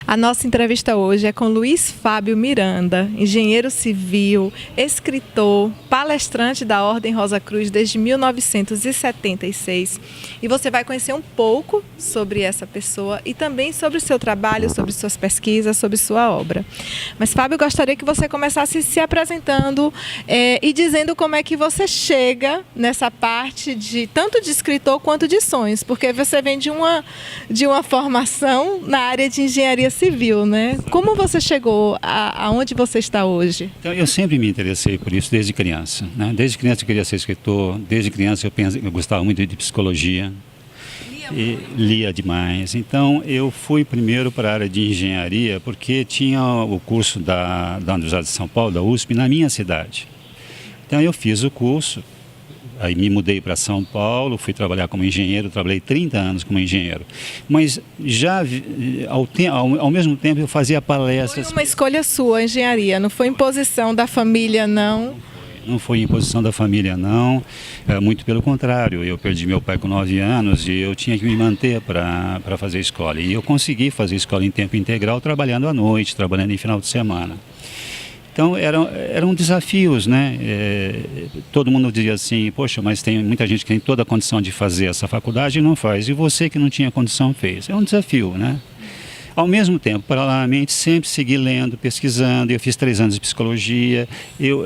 A nossa entrevista hoje é com Luiz Fábio Miranda, engenheiro civil, escritor, palestrante da Ordem Rosa Cruz desde 1976. E você vai conhecer um pouco sobre essa pessoa e também sobre o seu trabalho, sobre suas pesquisas, sobre sua obra. Mas, Fábio, gostaria que você começasse se apresentando e dizendo como é que você chega nessa parte de tanto de escritor quanto de sonhos, porque você vem de uma formação na área de engenharia civil, né? Como você chegou aonde você está hoje? Então, eu sempre me interessei por isso desde criança, né? Desde criança eu queria ser escritor, desde criança eu gostava muito de psicologia. E lia demais. Então eu fui primeiro para a área de engenharia porque tinha o curso da Universidade de São Paulo, da USP, na minha cidade. Então eu fiz o curso, aí me mudei para São Paulo, fui trabalhar como engenheiro, trabalhei 30 anos como engenheiro. Mas já ao mesmo tempo eu fazia palestras. Foi uma escolha sua, a engenharia, não foi imposição da família, não? Não foi imposição da família, não. Muito pelo contrário. Eu perdi meu pai com 9 anos e eu tinha que me manter para fazer escola. E eu consegui fazer escola em tempo integral, trabalhando à noite, trabalhando em final de semana. Então eram desafios, né? Todo mundo dizia assim, poxa, mas tem muita gente que tem toda a condição de fazer essa faculdade e não faz. E você que não tinha condição fez. É um desafio, né? Ao mesmo tempo, paralelamente, sempre segui lendo, pesquisando. Eu fiz 3 anos de psicologia, eu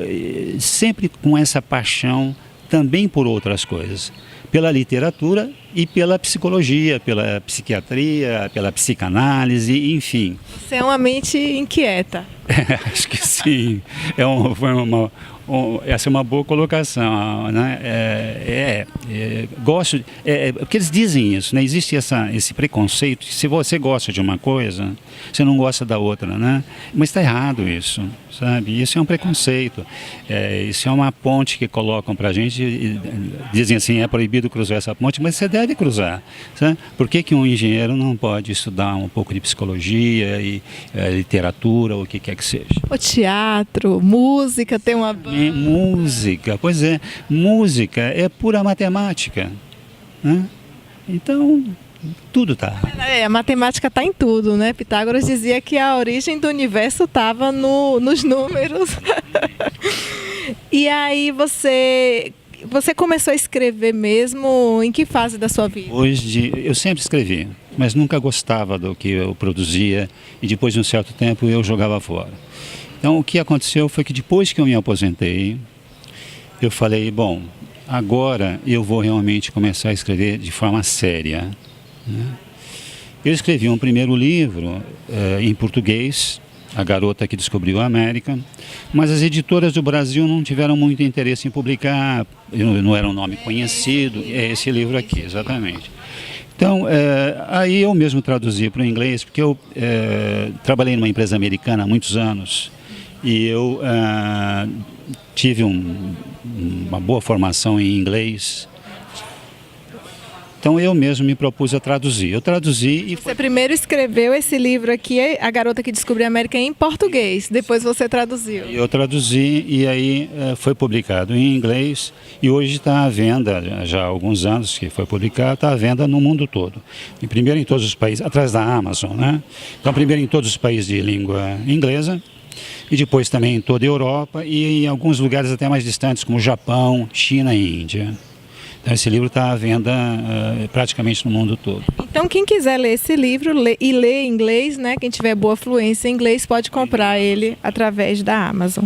sempre com essa paixão também por outras coisas, pela literatura e pela psicologia, pela psiquiatria, pela psicanálise, enfim. Você é uma mente inquieta. Acho que sim. Essa é uma boa colocação, né? Gosto, porque eles dizem isso, né? Existe esse preconceito, se você gosta de uma coisa, você não gosta da outra, né? Mas está errado isso, sabe? Isso é um preconceito, isso é uma ponte que colocam para a gente, e dizem assim, é proibido cruzar essa ponte, mas você deve cruzar, sabe? Por que um engenheiro não pode estudar um pouco de psicologia e literatura, ou o que quer que seja? O teatro, música, tem uma banda. Música, pois é, música é pura matemática, né? Então, tudo está. A matemática está em tudo, né? Pitágoras dizia que a origem do universo estava nos números. E aí você começou a escrever mesmo em que fase da sua vida? Hoje, eu sempre escrevi, mas nunca gostava do que eu produzia e depois de um certo tempo eu jogava fora. Então, o que aconteceu foi que depois que eu me aposentei, eu falei, bom, agora eu vou realmente começar a escrever de forma séria, né? Eu escrevi um primeiro livro em português, A Garota que Descobriu a América, mas as editoras do Brasil não tiveram muito interesse em publicar, não era um nome conhecido, é esse livro aqui, exatamente. Então, aí eu mesmo traduzi para o inglês, porque eu trabalhei numa empresa americana há muitos anos, e eu tive uma boa formação em inglês. Então eu mesmo me propus a traduzir. Eu traduzi e... Você primeiro escreveu esse livro aqui, A Garota que Descobriu a América, em português, depois você traduziu. Eu traduzi e aí foi publicado em inglês e hoje está à venda, já há alguns anos que foi publicado, está à venda no mundo todo. E primeiro em todos os países, atrás da Amazon, né? Então primeiro em todos os países de língua inglesa e depois também em toda a Europa e em alguns lugares até mais distantes como Japão, China e Índia. Então esse livro está à venda praticamente no mundo todo. Então quem quiser ler esse livro e ler em inglês, né, quem tiver boa fluência em inglês, pode comprar ele através da Amazon.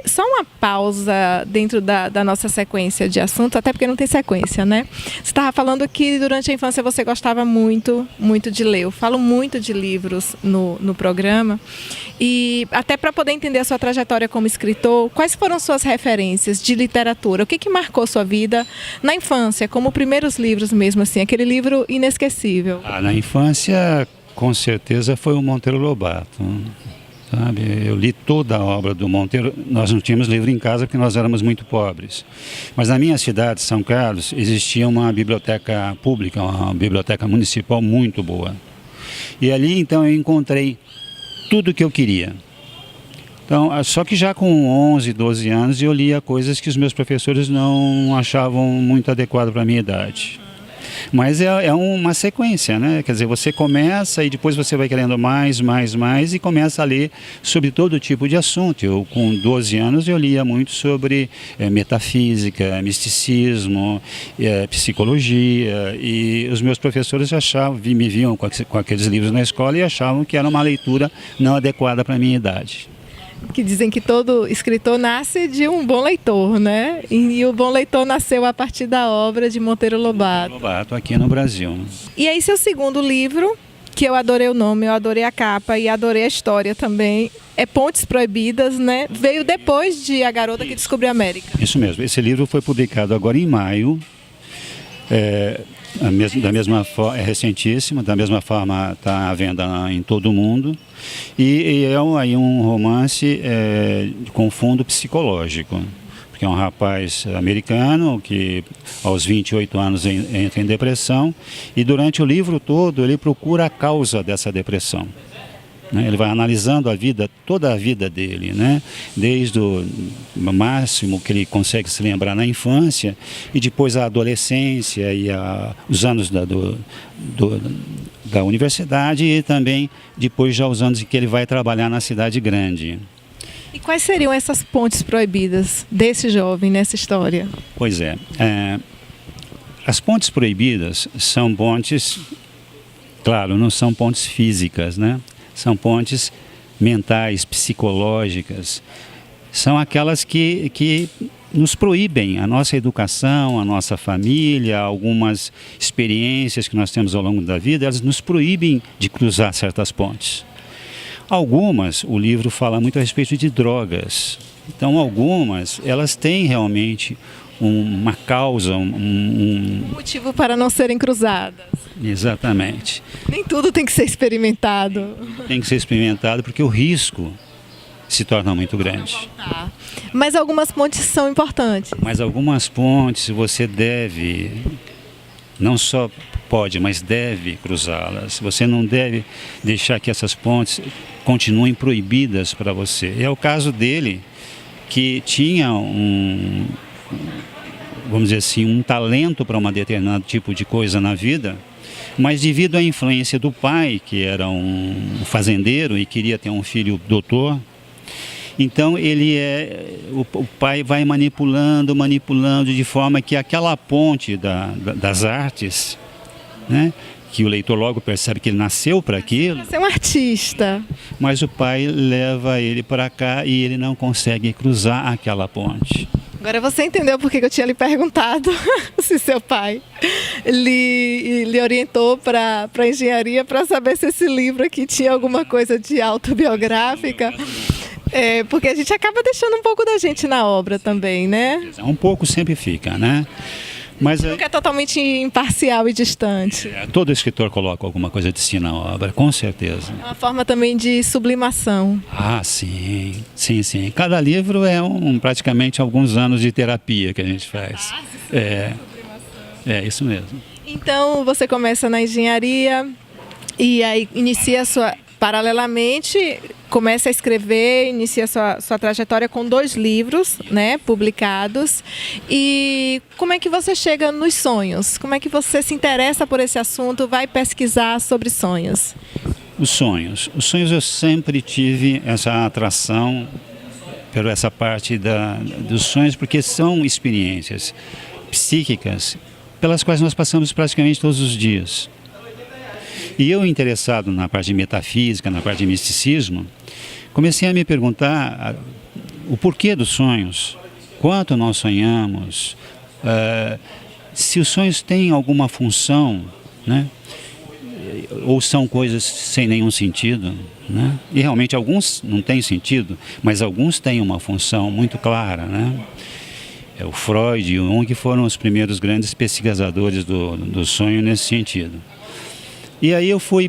Só uma pausa dentro da nossa sequência de assuntos, até porque não tem sequência, né? Você estava falando que durante a infância você gostava muito, muito de ler. Eu falo muito de livros no programa. E até para poder entender a sua trajetória como escritor, quais foram suas referências de literatura? O que marcou sua vida na infância, como primeiros livros mesmo, assim, aquele livro inesquecível? Na infância, com certeza, foi o Monteiro Lobato, sabe? Eu li toda a obra do Monteiro. Nós não tínhamos livro em casa porque nós éramos muito pobres. Mas na minha cidade, São Carlos, existia uma biblioteca pública, uma biblioteca municipal muito boa. E ali, então, eu encontrei tudo o que eu queria. Então, só que já com 11, 12 anos eu lia coisas que os meus professores não achavam muito adequado para a minha idade. Mas é uma sequência, né? Quer dizer, você começa e depois você vai querendo mais e começa a ler sobre todo tipo de assunto. Eu, com 12 anos, eu lia muito sobre metafísica, misticismo, psicologia, e os meus professores achavam, me viam com aqueles livros na escola e achavam que era uma leitura não adequada para a minha idade. Que dizem que todo escritor nasce de um bom leitor, né? E o bom leitor nasceu a partir da obra de Monteiro Lobato. Lobato, aqui no Brasil. E aí seu segundo livro, que eu adorei o nome, eu adorei a capa e adorei a história também, é Pontes Proibidas, né? Veio depois de A Garota que Descobriu a América. Isso mesmo. Esse livro foi publicado agora em maio. Da mesma forma, é recentíssimo, da mesma forma está à venda em todo o mundo. E é aí um romance com fundo psicológico, porque é um rapaz americano que aos 28 anos entra em depressão e durante o livro todo ele procura a causa dessa depressão. Ele vai analisando toda a vida dele, né? Desde o máximo que ele consegue se lembrar na infância e depois a adolescência e os anos da universidade e também depois já os anos em que ele vai trabalhar na cidade grande. E quais seriam essas pontes proibidas desse jovem nessa história? Pois as pontes proibidas são pontes, claro, não são pontes físicas, né? São pontes mentais, psicológicas, são aquelas que nos proíbem a nossa educação, a nossa família, algumas experiências que nós temos ao longo da vida, elas nos proíbem de cruzar certas pontes. Algumas, o livro fala muito a respeito de drogas, então algumas, elas têm realmente uma causa, um motivo para não serem cruzadas. Exatamente. Nem tudo tem que ser experimentado. Tem que ser experimentado porque o risco se torna muito grande. Mas algumas pontes são importantes. Mas algumas pontes você deve, não só pode, mas deve cruzá-las. Você não deve deixar que essas pontes continuem proibidas para você. É o caso dele, que tinha vamos dizer assim, um talento para um determinado tipo de coisa na vida, mas devido à influência do pai, que era um fazendeiro e queria ter um filho doutor, então o pai vai manipulando de forma que aquela ponte das artes, né, que o leitor logo percebe que ele nasceu para aquilo. Você é um artista. Mas o pai leva ele para cá e ele não consegue cruzar aquela ponte. Agora você entendeu por que eu tinha lhe perguntado se seu pai lhe orientou para engenharia para saber se esse livro aqui tinha alguma coisa de autobiográfica. Porque a gente acaba deixando um pouco da gente na obra também, né? Um pouco sempre fica, né? Mas nunca é totalmente imparcial e distante. Todo escritor coloca alguma coisa de si na obra, com certeza. É uma forma também de sublimação. Ah, sim. Cada livro é praticamente alguns anos de terapia que a gente faz. É isso mesmo. Então você começa na engenharia e aí inicia paralelamente, começa a escrever, inicia sua trajetória com 2 livros, né, publicados. E como é que você chega nos sonhos? Como é que você se interessa por esse assunto, vai pesquisar sobre sonhos? Os sonhos eu sempre tive essa atração por essa parte dos sonhos, porque são experiências psíquicas pelas quais nós passamos praticamente todos os dias. E eu, interessado na parte de metafísica, na parte de misticismo, comecei a me perguntar o porquê dos sonhos, quanto nós sonhamos, se os sonhos têm alguma função, né? Ou são coisas sem nenhum sentido, né? E realmente alguns não têm sentido, mas alguns têm uma função muito clara, né? O Freud e o Jung foram os primeiros grandes pesquisadores do sonho nesse sentido. E aí eu fui,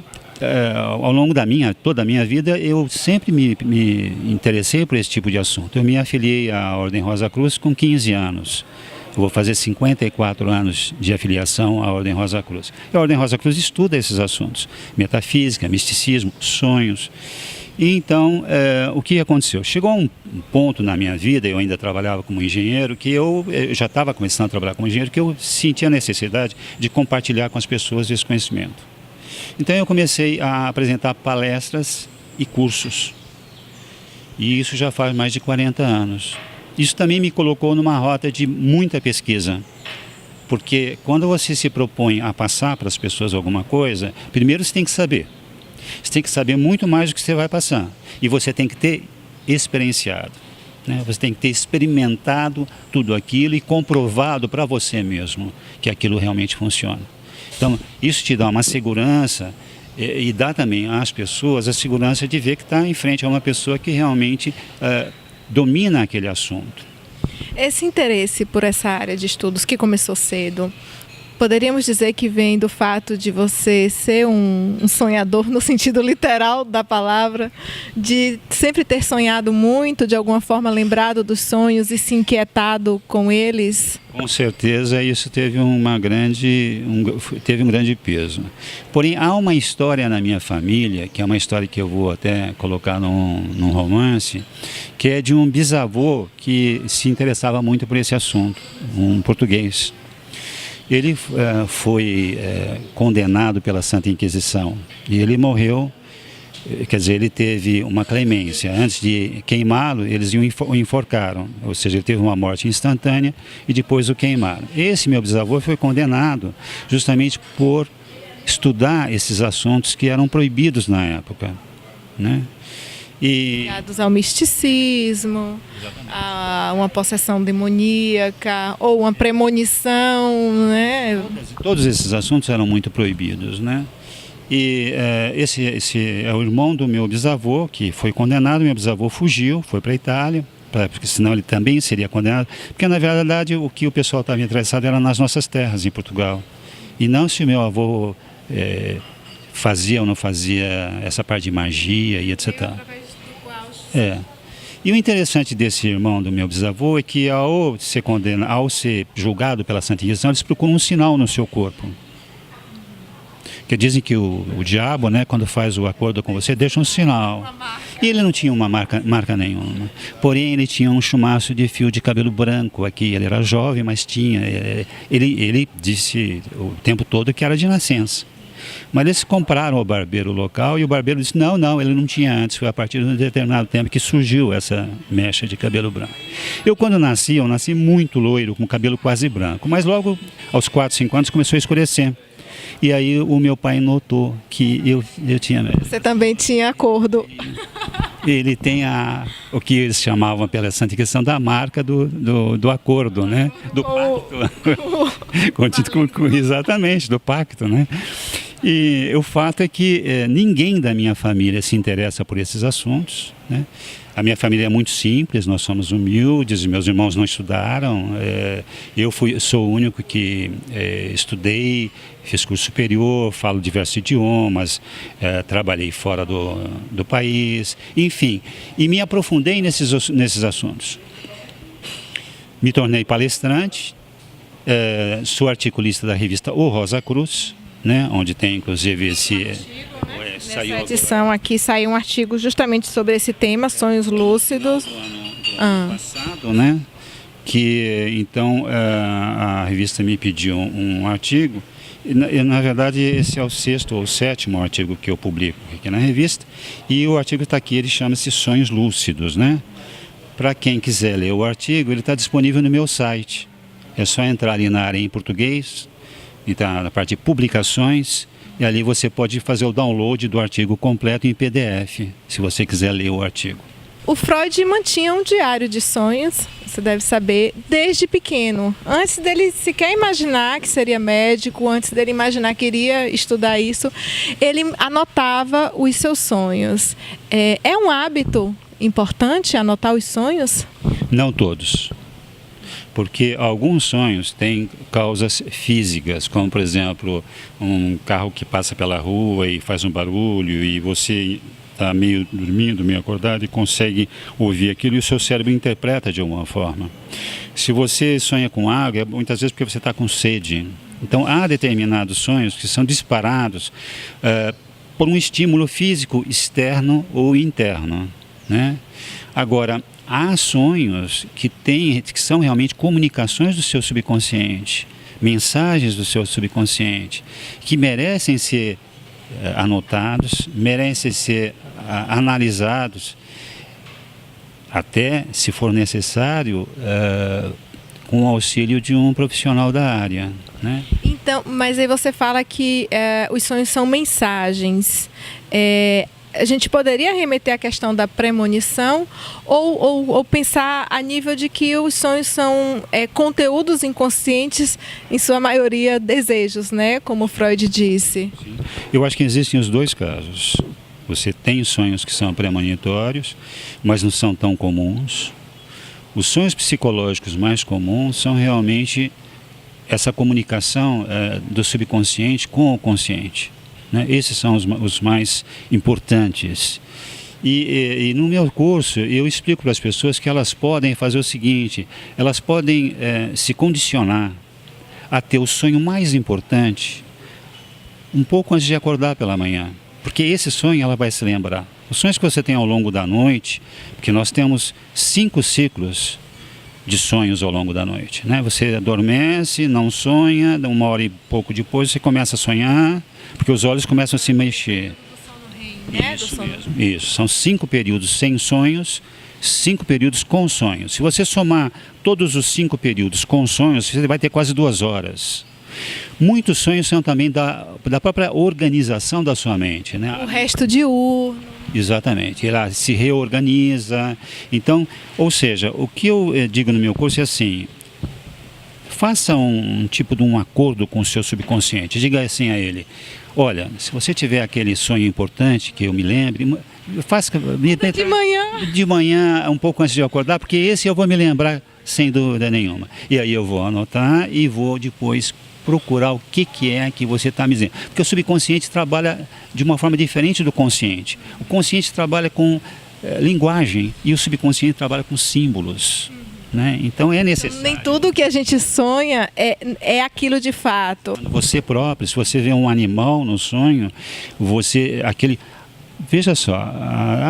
ao longo toda a minha vida, eu sempre me interessei por esse tipo de assunto. Eu me afiliei à Ordem Rosa Cruz com 15 anos. Eu vou fazer 54 anos de afiliação à Ordem Rosa Cruz. A Ordem Rosa Cruz estuda esses assuntos: metafísica, misticismo, sonhos. E então, o que aconteceu? Chegou um ponto na minha vida, eu ainda trabalhava como engenheiro, que eu já estava começando a trabalhar como engenheiro, que eu sentia a necessidade de compartilhar com as pessoas esse conhecimento. Então eu comecei a apresentar palestras e cursos. E isso já faz mais de 40 anos. Isso também me colocou numa rota de muita pesquisa. Porque quando você se propõe a passar para as pessoas alguma coisa, primeiro você tem que saber. Você tem que saber muito mais do que você vai passar. E você tem que ter experienciado. Né? Você tem que ter experimentado tudo aquilo e comprovado para você mesmo que aquilo realmente funciona. Então, isso te dá uma segurança e dá também às pessoas a segurança de ver que está em frente a uma pessoa que realmente domina aquele assunto. Esse interesse por essa área de estudos que começou cedo, poderíamos dizer que vem do fato de você ser um sonhador no sentido literal da palavra, de sempre ter sonhado muito, de alguma forma lembrado dos sonhos e se inquietado com eles? Com certeza isso teve um grande peso. Porém, há uma história na minha família, que é uma história que eu vou até colocar num romance, que é de um bisavô que se interessava muito por esse assunto, um português. Ele foi condenado pela Santa Inquisição e ele morreu, quer dizer, ele teve uma clemência. Antes de queimá-lo, eles o enforcaram, ou seja, ele teve uma morte instantânea e depois o queimaram. Esse meu bisavô foi condenado justamente por estudar esses assuntos que eram proibidos na época, né? Ligados ao misticismo, a uma possessão demoníaca ou uma premonição, né? Todos esses assuntos eram muito proibidos, né? E esse é o irmão do meu bisavô, que foi condenado. Meu bisavô fugiu, foi para a Itália, porque senão ele também seria condenado. Porque, na verdade, o que o pessoal estava interessado era nas nossas terras, em Portugal. E não se o meu avô fazia ou não fazia essa parte de magia e etc. E o interessante desse irmão do meu bisavô é que ao ser julgado pela Santa Inquisição, eles procuram um sinal no seu corpo. Porque dizem que o diabo, né, quando faz o acordo com você, deixa um sinal. E ele não tinha uma marca nenhuma. Porém, ele tinha um chumaço de fio de cabelo branco aqui. Ele era jovem, mas tinha. Ele disse o tempo todo que era de nascença. Mas eles compraram o barbeiro local e o barbeiro disse, não, ele não tinha antes, foi a partir de um determinado tempo que surgiu essa mecha de cabelo branco. Eu nasci muito loiro, com cabelo quase branco, mas logo aos 4, 5 anos começou a escurecer. E aí o meu pai notou que eu tinha... Você também tinha acordo. Ele tem o que eles chamavam pela Santa Inquisição da marca do acordo, né? Do pacto. Exatamente, do pacto, né? E o fato é que ninguém da minha família se interessa por esses assuntos, né? A minha família é muito simples, nós somos humildes, meus irmãos não estudaram, sou o único que estudei, fiz curso superior, falo diversos idiomas, trabalhei fora do país, enfim, e me aprofundei nesses assuntos. Me tornei palestrante, sou articulista da revista O Rosa Cruz, né, onde tem inclusive Nessa edição aqui saiu um artigo justamente sobre esse tema, sonhos lúcidos. Do ano passado, né? Que então a revista me pediu um artigo. E, na verdade, esse é o 6º ou 7º artigo que eu publico aqui na revista. E o artigo está aqui, ele chama-se Sonhos Lúcidos, né? Para quem quiser ler o artigo, ele está disponível no meu site. É só entrar ali na área em português, então, na parte de publicações, e ali você pode fazer o download do artigo completo em PDF, se você quiser ler o artigo. O Freud mantinha um diário de sonhos, você deve saber, desde pequeno. Antes dele sequer imaginar que seria médico, antes dele imaginar que iria estudar isso, ele anotava os seus sonhos. É um hábito importante anotar os sonhos? Não todos. Porque alguns sonhos têm causas físicas, como, por exemplo, um carro que passa pela rua e faz um barulho e você está meio dormindo, meio acordado e consegue ouvir aquilo e o seu cérebro interpreta de alguma forma. Se você sonha com água, é muitas vezes porque você está com sede. Então, há determinados sonhos que são disparados por um estímulo físico externo ou interno, né? Agora, há sonhos que são realmente comunicações do seu subconsciente, mensagens do seu subconsciente, que merecem ser anotados, merecem ser analisados, até, se for necessário, com o auxílio de um profissional da área, né? Então, mas aí você fala que os sonhos são mensagens. A gente poderia remeter à questão da premonição ou pensar a nível de que os sonhos são conteúdos inconscientes, em sua maioria desejos, né? Como Freud disse. Sim. Eu acho que existem os dois casos. Você tem sonhos que são premonitórios, mas não são tão comuns. Os sonhos psicológicos mais comuns são realmente essa comunicação do subconsciente com o consciente, né? Esses são os mais importantes. E no meu curso eu explico para as pessoas que elas podem fazer o seguinte: elas podem se condicionar a ter o sonho mais importante um pouco antes de acordar pela manhã, porque esse sonho ela vai se lembrar. Os sonhos que você tem ao longo da noite, porque nós temos 5 ciclos de sonhos ao longo da noite, né? Você adormece, não sonha, 1 hora e pouco depois você começa a sonhar, porque os olhos começam a se mexer. Isso mesmo, isso. São 5 períodos sem sonhos, 5 períodos com sonhos. Se você somar todos os 5 períodos com sonhos, você vai ter quase 2 horas. Muitos sonhos são também da própria organização da sua mente, né? O resto diurno. Exatamente, ela se reorganiza. Então, ou seja, o que eu digo no meu curso é assim: faça um tipo de um acordo com o seu subconsciente. Diga assim a ele: olha, se você tiver aquele sonho importante que eu me lembre, faça de manhã, um pouco antes de eu acordar, porque esse eu vou me lembrar sem dúvida nenhuma. E aí eu vou anotar e vou depois procurar o que é que você está me dizendo. Porque o subconsciente trabalha de uma forma diferente do consciente. O consciente trabalha com linguagem e o subconsciente trabalha com símbolos. Né? Então é necessário. Nem tudo que a gente sonha é aquilo de fato. Você próprio, se você vê um animal no sonho, veja só,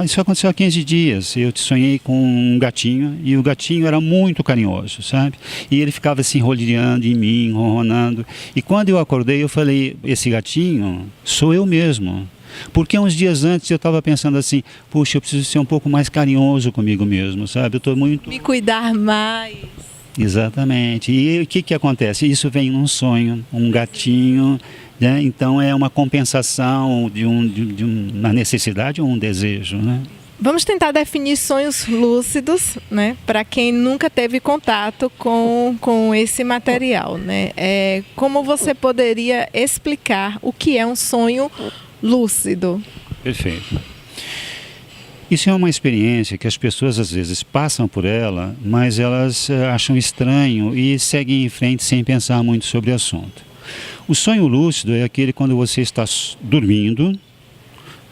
isso aconteceu há 15 dias, eu sonhei com um gatinho e o gatinho era muito carinhoso, sabe? E ele ficava assim rodeando em mim, ronronando. E quando eu acordei eu falei: esse gatinho sou eu mesmo. Porque uns dias antes eu estava pensando assim: puxa, eu preciso ser um pouco mais carinhoso comigo mesmo, sabe? Eu estou muito... Me cuidar mais. Exatamente. E o que acontece? Isso vem num sonho, um gatinho, né? Então é uma compensação de uma necessidade ou um desejo, né? Vamos tentar definir sonhos lúcidos, né? Para quem nunca teve contato com esse material, né? Como você poderia explicar o que é um sonho lúcido? Perfeito. Isso é uma experiência que as pessoas às vezes passam por ela, mas elas acham estranho e seguem em frente sem pensar muito sobre o assunto. O sonho lúcido é aquele quando você está dormindo,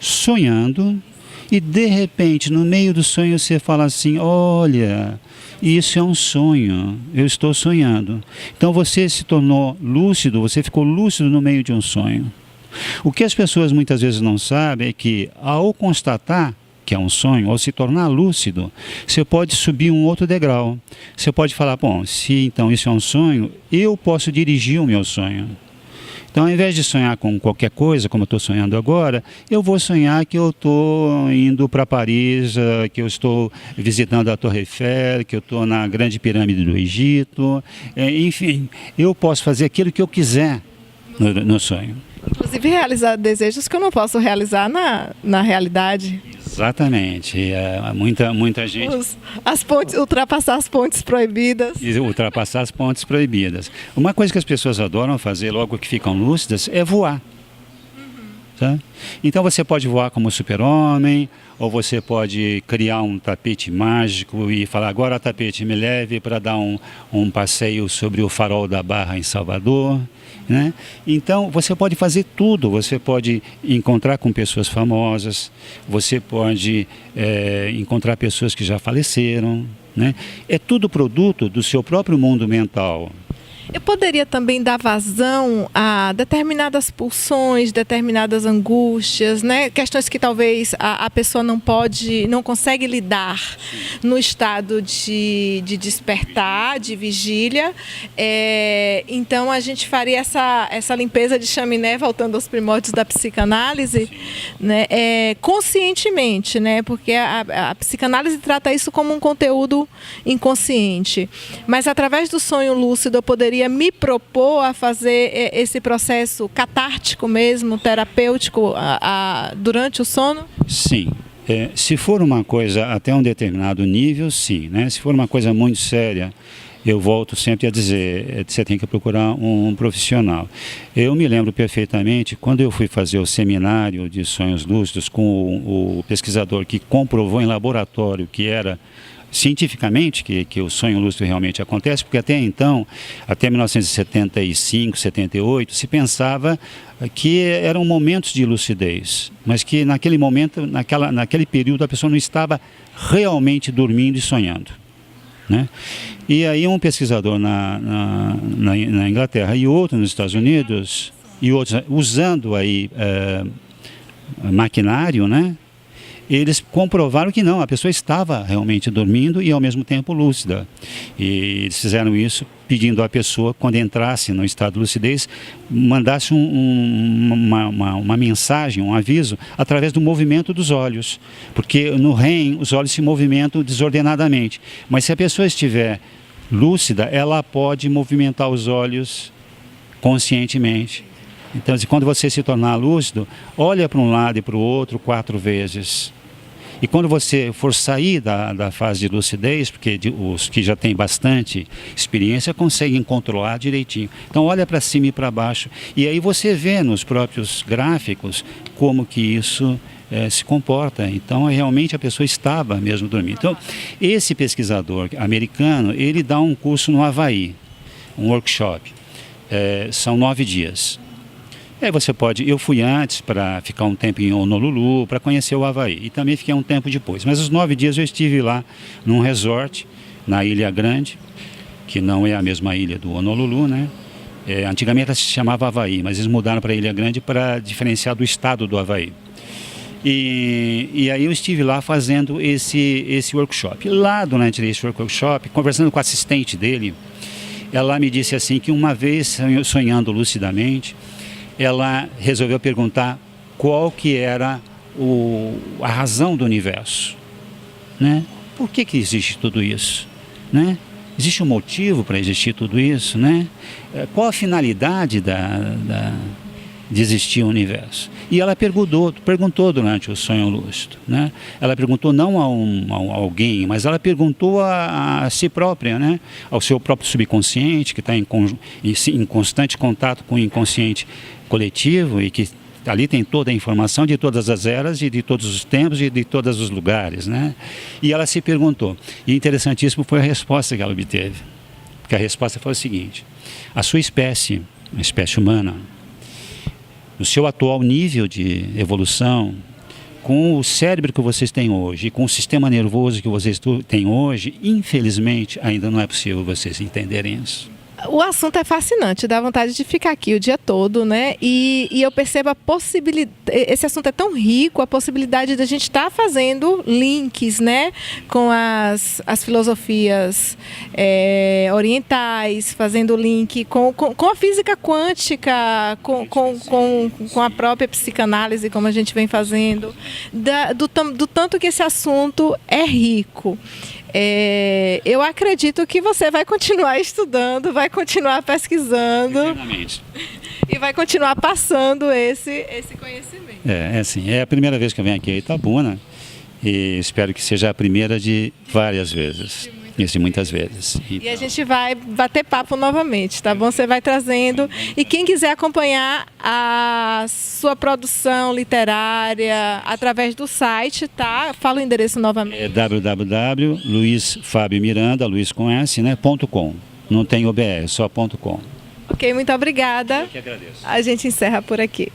sonhando, e de repente no meio do sonho você fala assim: olha, isso é um sonho, eu estou sonhando. Então você se tornou lúcido, você ficou lúcido no meio de um sonho. O que as pessoas muitas vezes não sabem é que, ao constatar que é um sonho, ao se tornar lúcido, você pode subir um outro degrau. Você pode falar: bom, se então isso é um sonho, eu posso dirigir o meu sonho. Então, ao invés de sonhar com qualquer coisa, como eu estou sonhando agora, eu vou sonhar que eu estou indo para Paris, que eu estou visitando a Torre Eiffel, que eu estou na Grande Pirâmide do Egito. Enfim, eu posso fazer aquilo que eu quiser no sonho. Inclusive realizar desejos que eu não posso realizar na realidade. Exatamente. Muita gente... Ultrapassar as pontes proibidas. Ultrapassar as pontes proibidas. Uma coisa que as pessoas adoram fazer logo que ficam lúcidas é voar. Tá? Então você pode voar como super-homem, ou você pode criar um tapete mágico e falar: agora tapete, me leve para dar um passeio sobre o farol da Barra em Salvador. Né? Então você pode fazer tudo, você pode encontrar com pessoas famosas, você pode encontrar pessoas que já faleceram, né? É tudo produto do seu próprio mundo mental. Eu poderia também dar vazão a determinadas pulsões, determinadas angústias, né? Questões que talvez a pessoa não consegue lidar no estado de despertar, de vigília. Então a gente faria essa limpeza de chaminé, voltando aos primórdios da psicanálise, né? Conscientemente, né? Porque a psicanálise trata isso como um conteúdo inconsciente. Mas através do sonho lúcido eu poderia me propor a fazer esse processo catártico mesmo, terapêutico, durante o sono? Sim. Se for uma coisa até um determinado nível, sim, né? Se for uma coisa muito séria, eu volto sempre a dizer, você tem que procurar um profissional. Eu me lembro perfeitamente, quando eu fui fazer o seminário de sonhos lúcidos com o pesquisador que comprovou em laboratório que era cientificamente que o sonho lúcido realmente acontece, porque até então, até 1975, 78, se pensava que eram momentos de lucidez, mas que naquele momento, naquele período, a pessoa não estava realmente dormindo e sonhando, né? E aí um pesquisador na Inglaterra e outro nos Estados Unidos, e outros usando aí maquinário, né? Eles comprovaram que não, a pessoa estava realmente dormindo e ao mesmo tempo lúcida. E eles fizeram isso pedindo à pessoa, quando entrasse no estado de lucidez, mandasse uma mensagem, um aviso, através do movimento dos olhos. Porque no REM os olhos se movimentam desordenadamente. Mas se a pessoa estiver lúcida, ela pode movimentar os olhos conscientemente. Então, quando você se tornar lúcido, olha para um lado e para o outro 4 vezes. E quando você for sair da fase de lucidez, porque os que já têm bastante experiência conseguem controlar direitinho. Então, olha para cima e para baixo. E aí você vê nos próprios gráficos como que isso se comporta. Então, realmente a pessoa estava mesmo dormindo. Então, esse pesquisador americano, ele dá um curso no Havaí, um workshop. São 9 dias. Aí você pode, eu fui antes para ficar um tempo em Honolulu, para conhecer o Havaí, e também fiquei um tempo depois. Mas os 9 dias eu estive lá num resort, na Ilha Grande, que não é a mesma ilha do Honolulu, né? Antigamente ela se chamava Havaí, mas eles mudaram para a Ilha Grande para diferenciar do estado do Havaí. E aí eu estive lá fazendo esse workshop. Lá, durante esse workshop, conversando com a assistente dele, ela me disse assim que uma vez, sonhando lucidamente, ela resolveu perguntar qual que era a razão do universo, né? Por que existe tudo isso, né? Existe um motivo para existir tudo isso, né? Qual a finalidade de existir o universo? E ela perguntou durante o sonho lúcido, né? Ela perguntou não a alguém, mas ela perguntou a si própria, né? Ao seu próprio subconsciente, que está em constante contato com o inconsciente coletivo e que ali tem toda a informação de todas as eras e de todos os tempos e de todos os lugares, né? E ela se perguntou, e interessantíssimo foi a resposta que ela obteve, porque a resposta foi o seguinte: a sua espécie, a espécie humana, no seu atual nível de evolução, com o cérebro que vocês têm hoje, com o sistema nervoso que vocês têm hoje, infelizmente ainda não é possível vocês entenderem isso. O assunto é fascinante, dá vontade de ficar aqui o dia todo, né? E eu percebo a possibilidade, esse assunto é tão rico, a possibilidade de a gente estar fazendo links, né? Com as filosofias orientais, fazendo link com a física quântica, com a própria psicanálise, como a gente vem fazendo, do tanto que esse assunto é rico. Eu acredito que você vai continuar estudando, vai continuar pesquisando e vai continuar passando esse conhecimento. Assim, é a primeira vez que eu venho aqui a Itabuna e espero que seja a primeira de várias vezes. Isso, muitas vezes. E a gente vai bater papo novamente, tá bom? Você vai trazendo. E quem quiser acompanhar a sua produção literária através do site, tá? Fala o endereço novamente. www.luisfabiomiranda, Luiz com S, né, .com. Não tem OBR, só .com. Ok, muito obrigada. Eu que agradeço. A gente encerra por aqui.